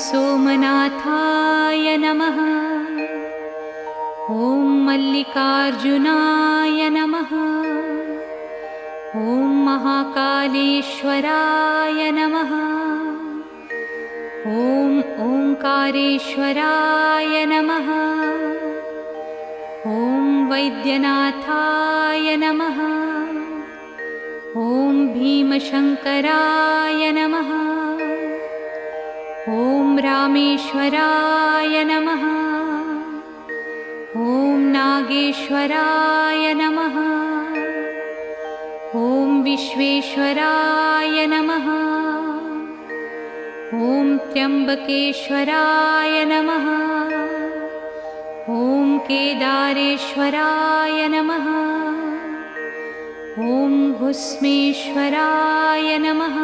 सोमनाथाय नमः। ॐ मल्लिकार्जुनाय नमः। ॐ महाकालेश्वराय नमः। ॐ ओंकारेश्वराय नमः। ॐ वैद्यनाथाय नमः। ॐ भीमशंकराय नमः। ॐ रामेश्वराय नमः। ॐ नागेश्वराय नमः। ॐ विश्वेश्वराय नमः। ॐ त्र्यंबकेश्वराय नमः। ॐ केदारेश्वराय नमः। ॐ घुस्मेश्वराय नमः।